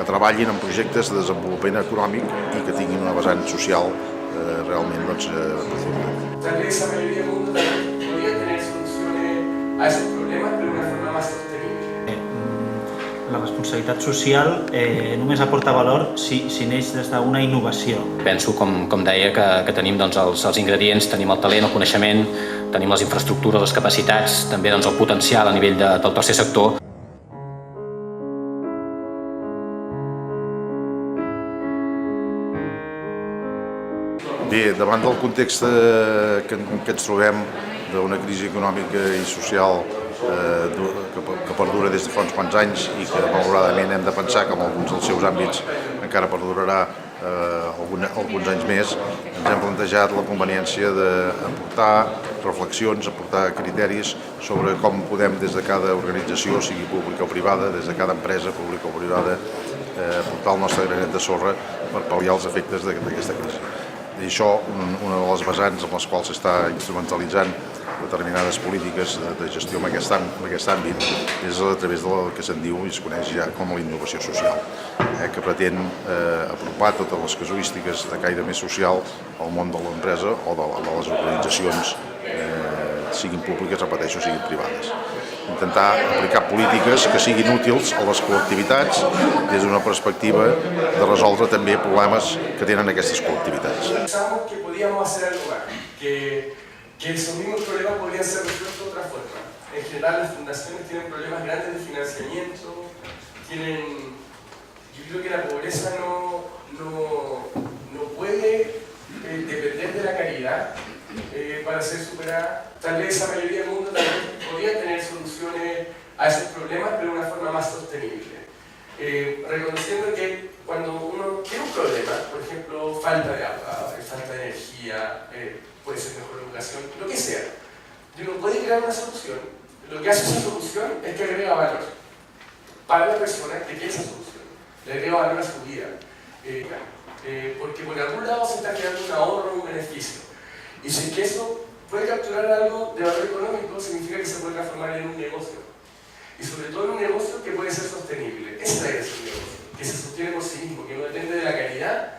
treballin en projectes de desenvolupament econòmic i que tinguin una vessant social realment profunda. Tal vez esa mayoría del mundo podría tener soluciones a esos problemas, pero de una forma más sostenible. La responsabilitat social només aporta valor si neix des d'una innovació. Penso, com deia, que tenim els ingredients, tenim el talent, el coneixement, tenim les infraestructures, les capacitats, també el potencial a nivell del tercer sector. Bé, davant del context que ens trobem d'una crisi econòmica i social que perdura des de fa uns quants anys i que malauradament hem de pensar que en alguns dels seus àmbits encara perdurarà alguns anys més, ens hem plantejat la conveniència d'aportar reflexions, aportar criteris sobre com podem des de cada organització, sigui pública o privada, des de cada empresa pública o privada, aportar el nostre granet de sorra per pal·liar els efectes d'aquesta crisi. I això, una de les vessants amb les quals s'està instrumentalitzant determinades polítiques de gestió en aquest àmbit és a través del que se'n diu i es coneix ja com la innovació social, que pretén apropar totes les casuístiques de caire més social al món de l'empresa o de les organitzacions, siguin públiques, repeteixo, siguin privades. Intentar aplicar polítiques que siguin útils a les col·lectivitats des d'una perspectiva de resoldre també problemes que tenen aquestes col·lectivitats. Pensamos que podíamos hacer algo más, que esos mismos problemas podrían ser resueltos de otra forma. En general las fundaciones tienen problemas grandes de financiamiento, yo creo que la pobreza no puede depender de la caridad para ser superada. Tal vez esa mayoría del mundo también podría tener soluciones a esos problemas, pero de una forma más sostenible. Reconociendo que cuando uno tiene un problema, por ejemplo, falta de agua, falta de energía, puede ser mejor educación, lo que sea, y uno puede crear una solución. Lo que hace esa solución es que agrega valor para la persona que quiere esa solución, le agrega valor a su vida, porque por algún lado se está creando un ahorro, un beneficio, y si es que eso puede capturar algo de valor económico, significa que se puede transformar en un negocio, y sobre todo en un negocio que puede ser sostenible. Ese es un negocio, que se sostiene por sí mismo, que no depende de la caridad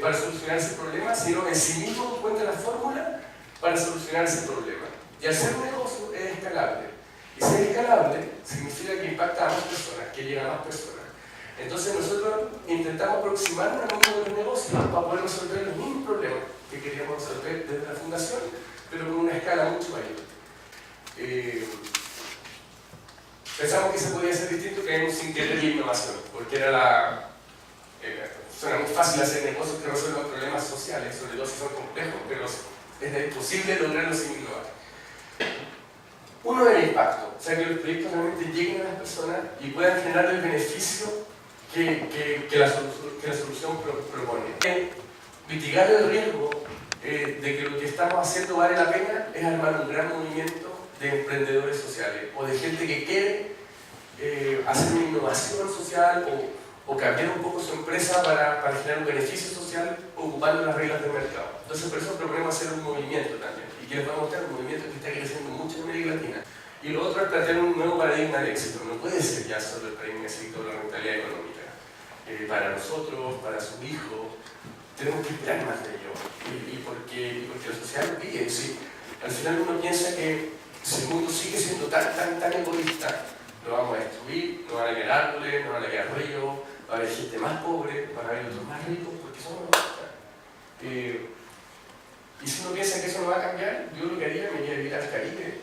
para solucionar ese problema, sino en sí mismo encuentra la fórmula para solucionar ese problema. Y al ser un negocio es escalable. Y ser escalable significa que impacta a más personas, que llega a más personas. Entonces nosotros intentamos aproximarnos al mundo de los negocios para poder resolver los mismos problemas que queríamos resolver desde la fundación, pero con una escala mucho mayor. Pensamos que se podía hacer distinto, creemos sin querer innovación, porque suena muy fácil hacer negocios que resuelvan problemas sociales, sobre todo si son complejos, pero es imposible lograrlo sin innovar. Uno del impacto, o sea que los proyectos realmente lleguen a las personas y puedan generar el beneficio que la solución propone. Mitigar el riesgo de que lo que estamos haciendo vale la pena es armar un gran movimiento de emprendedores sociales o de gente que quiere hacer una innovación social o cambiar un poco su empresa para generar un beneficio social ocupando las reglas del mercado. Entonces por eso proponemos hacer un movimiento también y que les vamos a mostrar un movimiento que está creciendo mucho en América Latina. Y lo otro es plantear un nuevo paradigma de éxito. No puede ser ya solo el paradigma de éxito de la rentabilidad económica. Para nosotros, para su hijo, tenemos que esperar más de ello y porque la sociedad lo pide. ¿Sí? Al final uno piensa que si el mundo sigue siendo tan egoísta, lo vamos a destruir, no van a quedar árboles, no van a quedar ríos, va a haber gente más pobre, van a haber otros más ricos, porque somos egoístas. Y si uno piensa que eso no va a cambiar, yo lo que haría me iría a vivir al Caribe.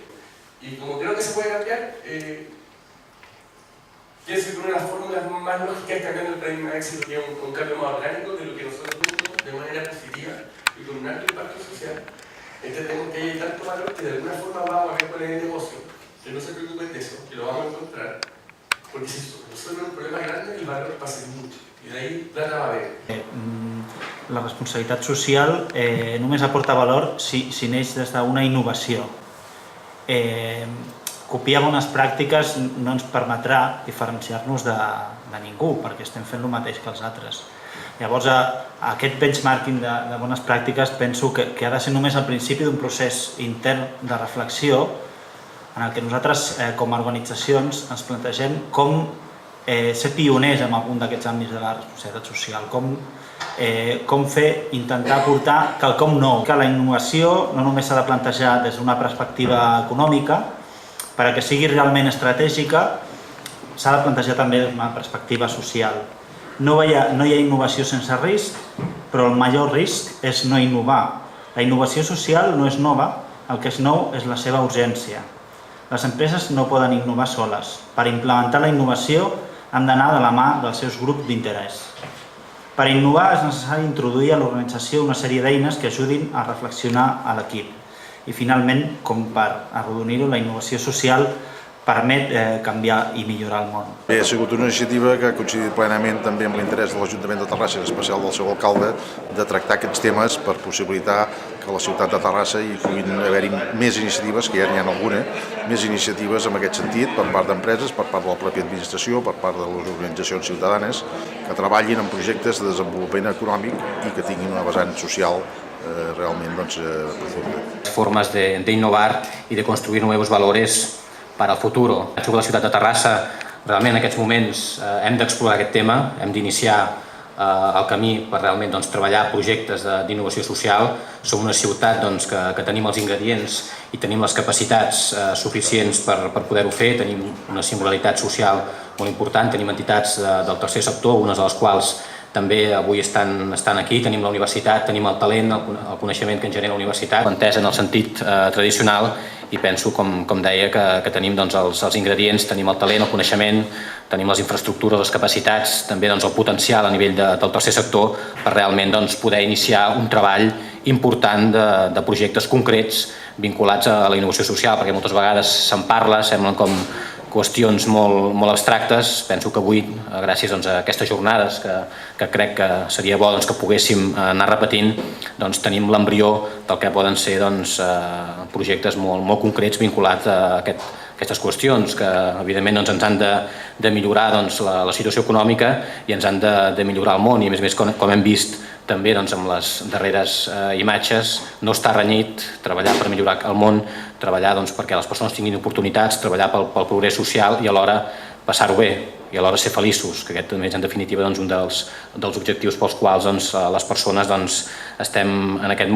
Y como creo que se puede cambiar, pienso que una de las fórmulas más lógicas es cambiando el paradigma de éxito, que es un cambio más orgánico de lo que nosotros juntos, de manera positiva y con un alto impacto social. Entendemos que hay tanto valor que de alguna forma vamos a ver cuál es el negocio, que no se preocupen de eso, que lo vamos a encontrar, porque si resuelve un problema grande, el valor va a ser mucho, y de ahí plata va a haver. La responsabilitat social només aporta valor si neix des d'una innovació. Copiar bones pràctiques no ens permetrà diferenciar-nos de ningú, perquè estem fent el mateix que els altres. Llavors, aquest benchmarking de bones pràctiques penso que ha de ser només el principi d'un procés intern de reflexió en el que nosaltres, com a organitzacions, ens plantegem com ser pioners en algun d'aquests àmbits de la responsabilitat social, com intentar aportar quelcom nou. Que la innovació no només s'ha de plantejar des d'una perspectiva econòmica, perquè sigui realment estratègica, s'ha de plantejar també des d'una perspectiva social. No hi ha innovació sense risc, però el major risc és no innovar. La innovació social no és nova, el que és nou és la seva urgència. Les empreses no poden innovar soles. Per implementar la innovació han d'anar de la mà dels seus grups d'interès. Per innovar és necessari introduir a l'organització una sèrie d'eines que ajudin a reflexionar a l'equip. I finalment, com per arrodonir-ho, la innovació social permet canviar i millorar el món. Bé, ha sigut una iniciativa que ha coincidit plenament també amb l'interès de l'Ajuntament de Terrassa, en especial del seu alcalde, de tractar aquests temes per possibilitar que a la ciutat de Terrassa hi puguin haver-hi més iniciatives, que ja n'hi ha alguna, més iniciatives en aquest sentit, per part d'empreses, per part de la pròpia administració, per part de les organitzacions ciutadanes, que treballin en projectes de desenvolupament econòmic i que tinguin una vessant social realment profunda. Formas de innovar y de construir nuevos valores para el futuro. Penso que la ciutat de Terrassa realment en aquests moments hem d'explorar aquest tema, hem d'iniciar el camí per realment treballar projectes d'innovació social. Som una ciutat que tenim els ingredients i tenim les capacitats suficients per poder-ho fer, tenim una singularitat social molt important, tenim entitats del tercer sector, unes de les quals també avui estan aquí, tenim la universitat, tenim el talent, el coneixement que ens genera la universitat, entès en el sentit tradicional, i penso, com deia, que tenim els ingredients, tenim el talent, el coneixement, tenim les infraestructures, les capacitats, també el potencial a nivell del tercer sector per realment poder iniciar un treball important de projectes concrets vinculats a la innovació social, perquè moltes vegades se'n parla, semblen com qüestions molt abstractes. Penso que avui, gràcies a aquestes jornades, que crec que seria bo que poguéssim anar repetint, tenim l'embrió del que poden ser projectes molt concrets vinculats a aquestes qüestions, que evidentment ens han de millorar la situació econòmica i ens han de millorar el món, i a més com hem vist també amb les darreres imatges, no està renyit treballar per millorar el món, treballar perquè les persones tinguin oportunitats, treballar pel progrés social i alhora passar-ho bé i alhora ser feliços, que aquest també és en definitiva un dels objectius pels quals les persones estem en aquest món.